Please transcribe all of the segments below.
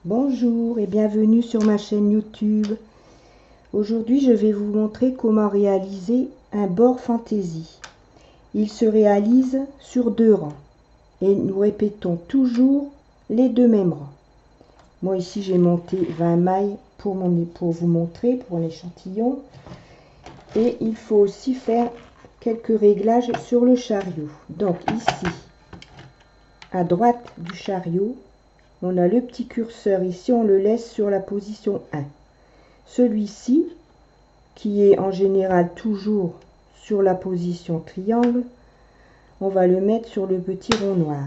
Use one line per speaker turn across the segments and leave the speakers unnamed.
Bonjour et bienvenue sur ma chaîne YouTube. Aujourd'hui, je vais vous montrer comment réaliser un bord fantaisie. Il se réalise sur 2 rangs et nous répétons toujours les 2 mêmes rangs. Moi ici, j'ai monté 20 mailles pour vous montrer, pour l'échantillon. Et il faut aussi faire quelques réglages sur le chariot. Donc ici, à droite du chariot, on a le petit curseur ici, on le laisse sur la position 1. Celui-ci, qui est en général toujours sur la position triangle, on va le mettre sur le petit rond noir.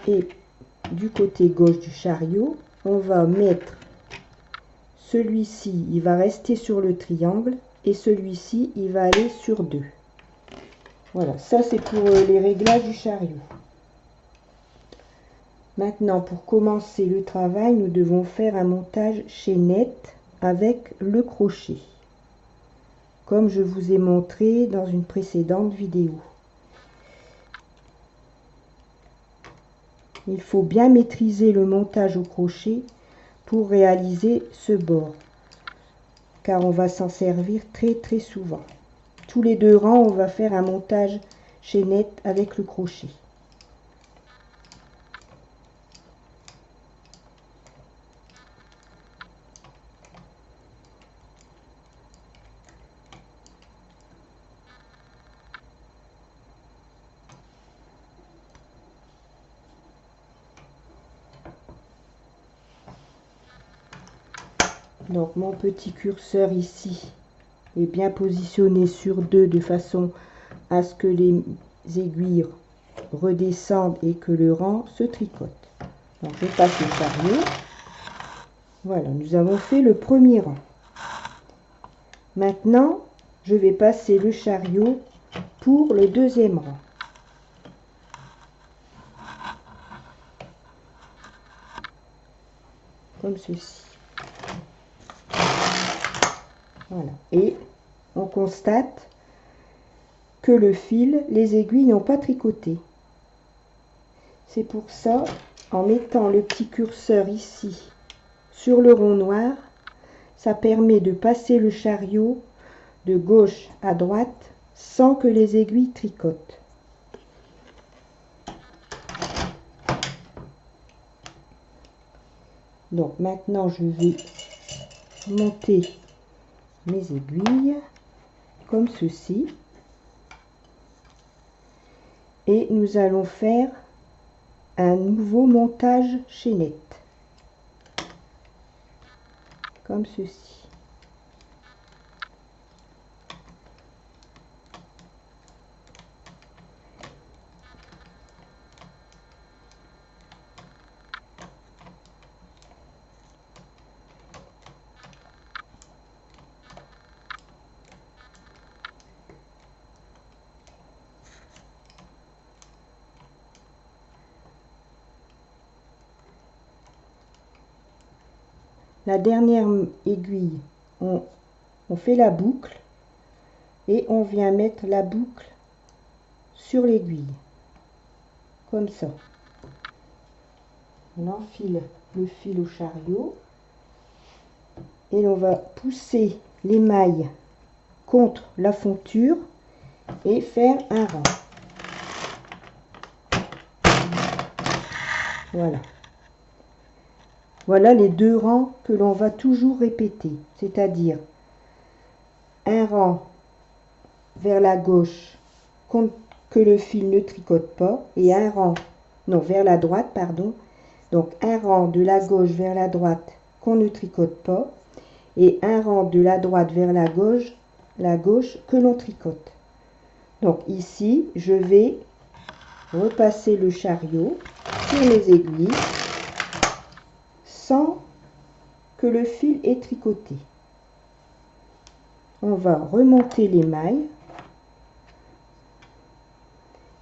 Et du côté gauche du chariot, on va mettre celui-ci, il va rester sur le triangle, et celui-ci, il va aller sur 2. Voilà, ça c'est pour les réglages du chariot. Maintenant, pour commencer le travail, nous devons faire un montage chaînette avec le crochet, comme je vous ai montré dans une précédente vidéo. Il faut bien maîtriser le montage au crochet pour réaliser ce bord, car on va s'en servir très souvent. Tous les 2 rangs, on va faire un montage chaînette avec le crochet. Donc mon petit curseur ici est bien positionné sur 2 de façon à ce que les aiguilles redescendent et que le rang se tricote. Donc je passe le chariot. Voilà, nous avons fait le premier rang. Maintenant, je vais passer le chariot pour le 2e rang. Comme ceci. Voilà. Et on constate que le fil, les aiguilles n'ont pas tricoté. C'est pour ça, en mettant le petit curseur ici sur le rond noir, ça permet de passer le chariot de gauche à droite sans que les aiguilles tricotent. Donc maintenant, je vais monter mes aiguilles comme ceci. Et nous allons faire un nouveau montage chaînette. Comme ceci. La dernière aiguille, on fait la boucle et on vient mettre la boucle sur l'aiguille, comme ça. On enfile le fil au chariot et on va pousser les mailles contre la fonture et faire un rang. Voilà. Voilà les 2 rangs que l'on va toujours répéter, c'est-à-dire un rang vers la gauche que le fil ne tricote pas et un rang, non, vers la droite, pardon. Donc un rang de la gauche vers la droite qu'on ne tricote pas et un rang de la droite vers la gauche que l'on tricote. Donc ici, je vais repasser le chariot sur les aiguilles sans que le fil ait tricoté. On va remonter les mailles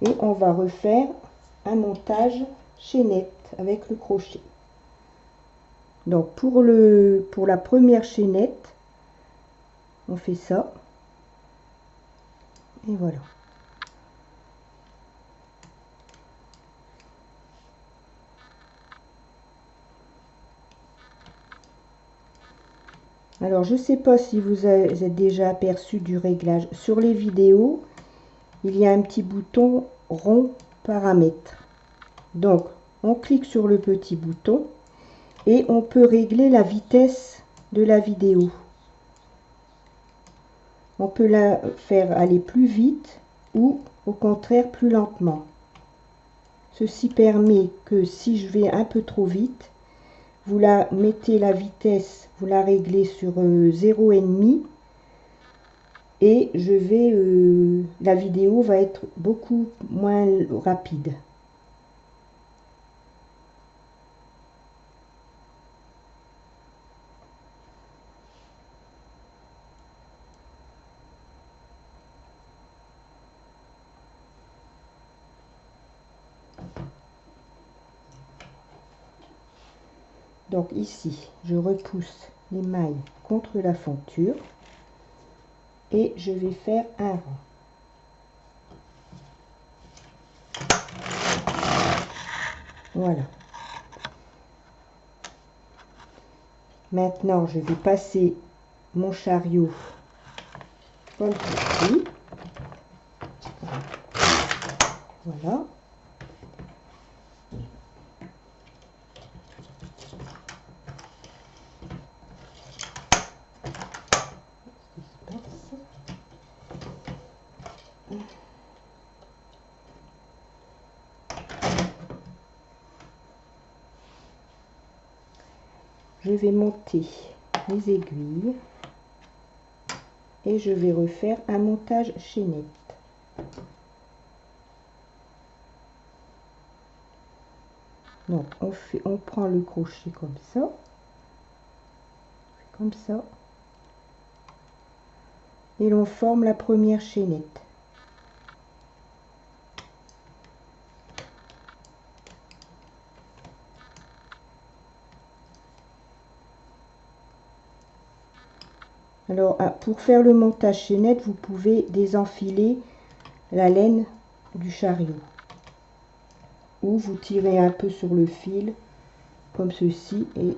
et on va refaire un montage chaînette avec le crochet. Donc pour la première chaînette, on fait ça et voilà. Alors, je ne sais pas si vous êtes déjà aperçu du réglage. Sur les vidéos, il y a un petit bouton rond paramètres. Donc, on clique sur le petit bouton et on peut régler la vitesse de la vidéo. On peut la faire aller plus vite ou au contraire plus lentement. Ceci permet que si je vais un peu trop vite, vous la mettez la vitesse, vous la réglez sur 0,5 et la vidéo va être beaucoup moins rapide. Donc ici, je repousse les mailles contre la fonture et je vais faire un rang. Voilà. Maintenant, je vais passer mon chariot comme ceci. Voilà. Je vais monter les aiguilles et je vais refaire un montage chaînette. Donc on prend le crochet comme ça, et l'on forme la première chaînette. Alors pour faire le montage chaînette, vous pouvez désenfiler la laine du chariot ou vous tirez un peu sur le fil comme ceci et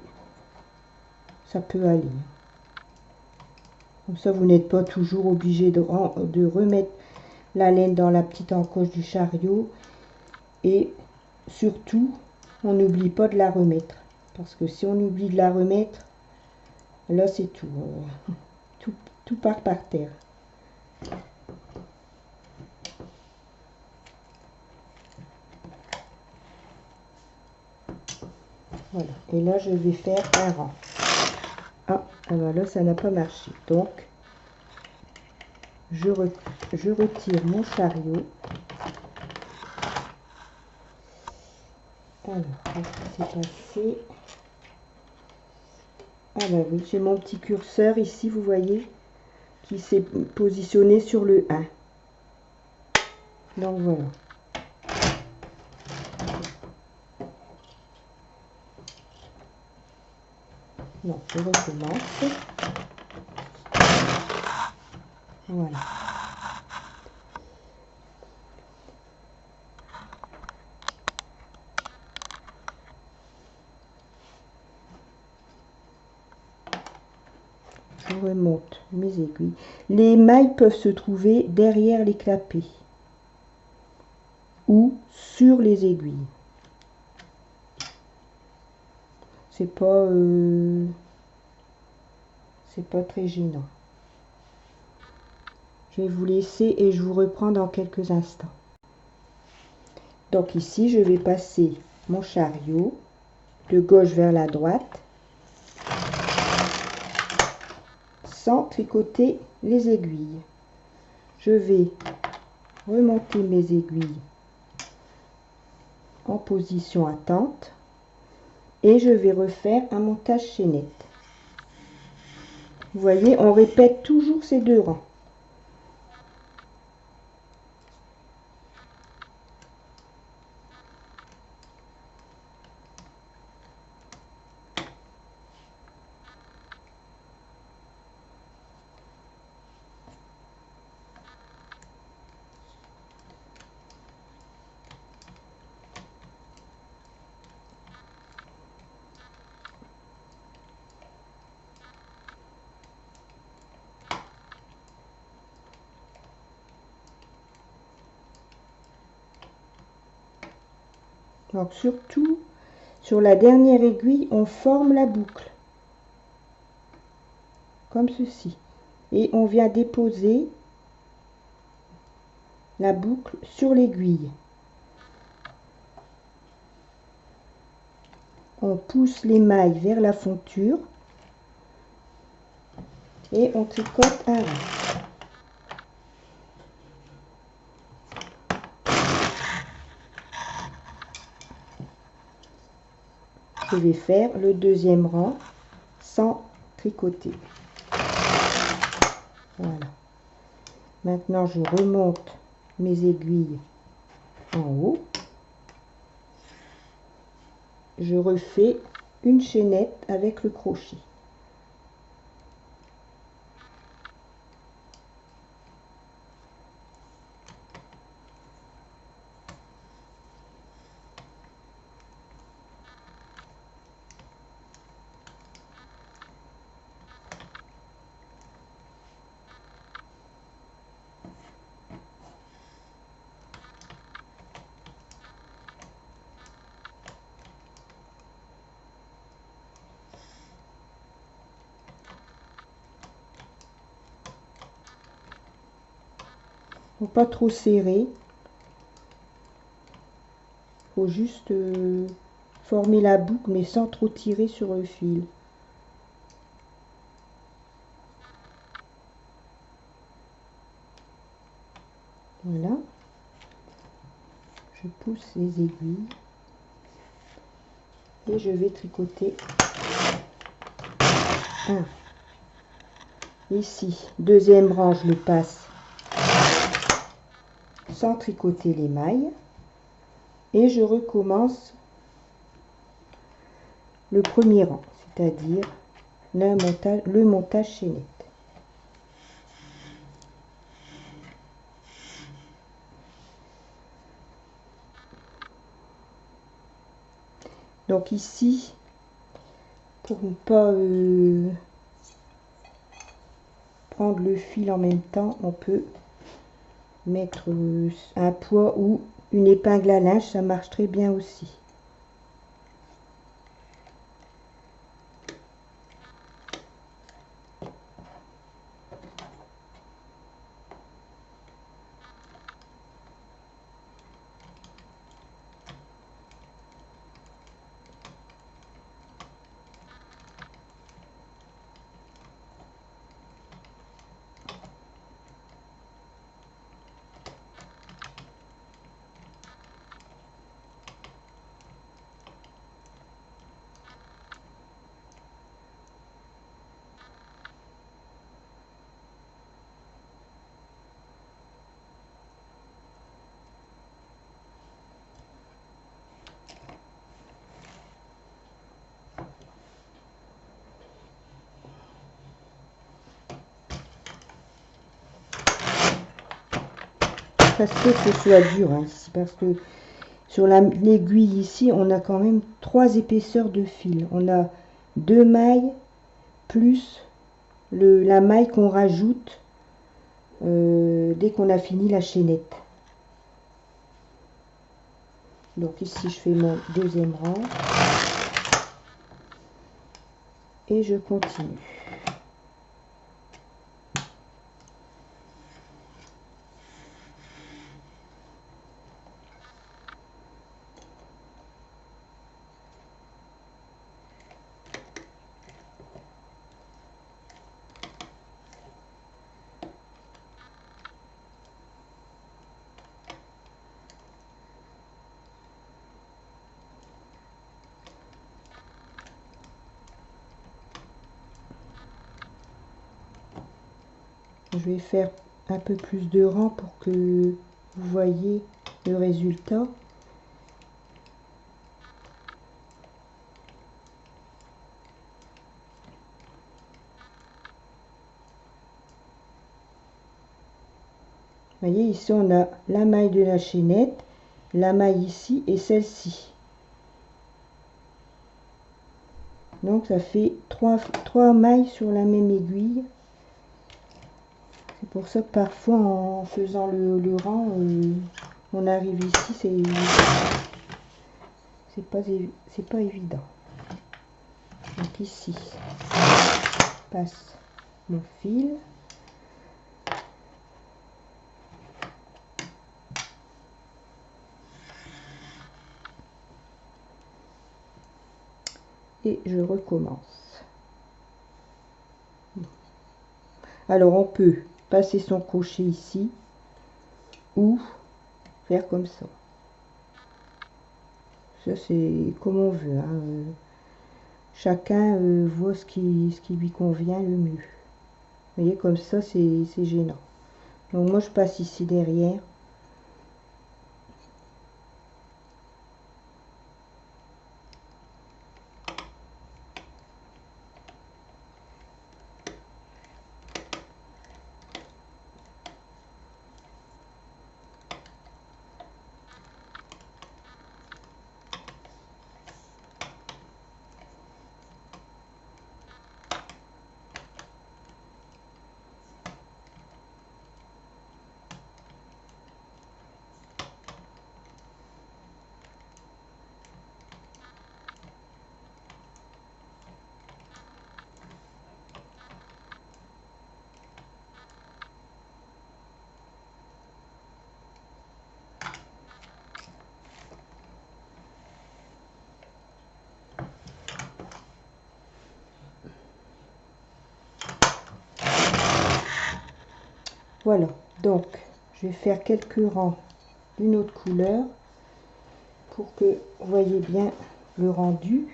ça peut aller. Comme ça, vous n'êtes pas toujours obligé de remettre la laine dans la petite encoche du chariot. Et surtout, on n'oublie pas de la remettre. Parce que si on oublie de la remettre, là c'est tout. Tout part par terre. Voilà. Et là, je vais faire un rang. Ah, alors là, ça n'a pas marché. Donc, je retire mon chariot. Alors, qu'est-ce qui s'est passé? Ah bah oui, j'ai mon petit curseur ici, vous voyez, qui s'est positionné sur le 1. Donc voilà. Non, je recommence. Voilà. Je remonte mes aiguilles. Les mailles peuvent se trouver derrière les clapets ou sur les aiguilles. C'est pas très gênant. Je vais vous laisser et je vous reprends dans quelques instants. Donc ici, je vais passer mon chariot de gauche vers la droite sans tricoter les aiguilles. Je vais remonter mes aiguilles en position attente et je vais refaire un montage chaînette. Vous voyez, on répète toujours ces deux rangs. Donc surtout sur la dernière aiguille, on forme la boucle comme ceci et on vient déposer la boucle sur l'aiguille. On pousse les mailles vers la fonture et on tricote un rang. Je vais faire le deuxième rang sans tricoter. Voilà. Maintenant, je remonte mes aiguilles en haut. Je refais une chaînette avec le crochet. Faut pas trop serrer. Faut juste former la boucle mais sans trop tirer sur le fil. Voilà. Je pousse les aiguilles et je vais tricoter un. Ici, deuxième rang, je le passe sans tricoter les mailles et je recommence le premier rang, c'est-à-dire le montage chaînette. Donc ici, pour ne pas prendre le fil en même temps, on peut mettre un poids ou une épingle à linge, ça marche très bien aussi. Ça se peut que ce soit dur hein, ici, parce que sur l'aiguille ici, on a quand même 3 épaisseurs de fil. On a 2 mailles plus la maille qu'on rajoute dès qu'on a fini la chaînette. Donc ici, je fais mon deuxième rang et je continue. Je vais faire un peu plus de rang pour que vous voyez le résultat. Vous voyez, ici on a la maille de la chaînette, la maille ici et celle-ci. Donc ça fait 3 mailles sur la même aiguille. C'est pour ça que parfois en faisant le rang, on arrive ici, c'est pas évident. Donc ici, je passe mon fil. Et je recommence. Alors on peut passer son crochet ici ou faire comme ça. Ça c'est comme on veut, hein. Chacun voit ce qui lui convient le mieux. Vous voyez, comme ça c'est gênant. Donc moi je passe ici derrière. Voilà, donc je vais faire quelques rangs d'une autre couleur pour que vous voyez bien le rendu.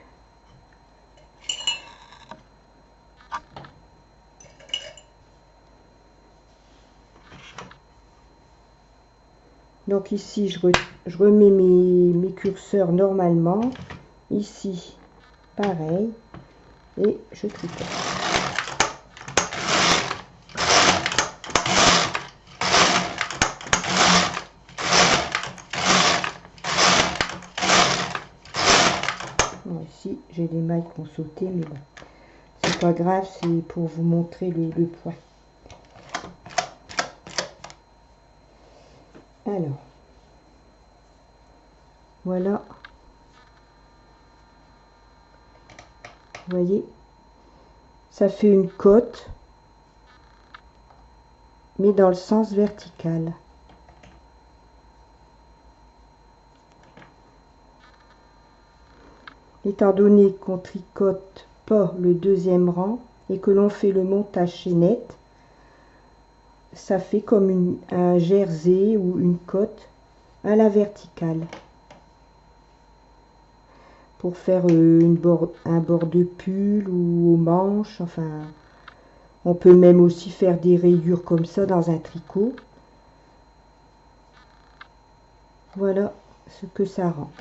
Donc ici je remets mes curseurs normalement, ici pareil, et je tricote. Bon, ici j'ai des mailles qui ont sauté, mais bon, c'est pas grave, c'est pour vous montrer le point. Alors, voilà, vous voyez, ça fait une côte, mais dans le sens vertical. Étant donné qu'on tricote pas le deuxième rang et que l'on fait le montage chaînette, ça fait comme un jersey ou une côte à la verticale. Pour faire un bord de pull ou aux manches, enfin, on peut même aussi faire des rayures comme ça dans un tricot. Voilà ce que ça rend.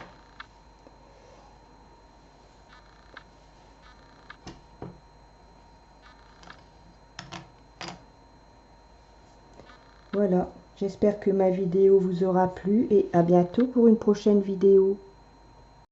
Voilà, j'espère que ma vidéo vous aura plu et à bientôt pour une prochaine vidéo.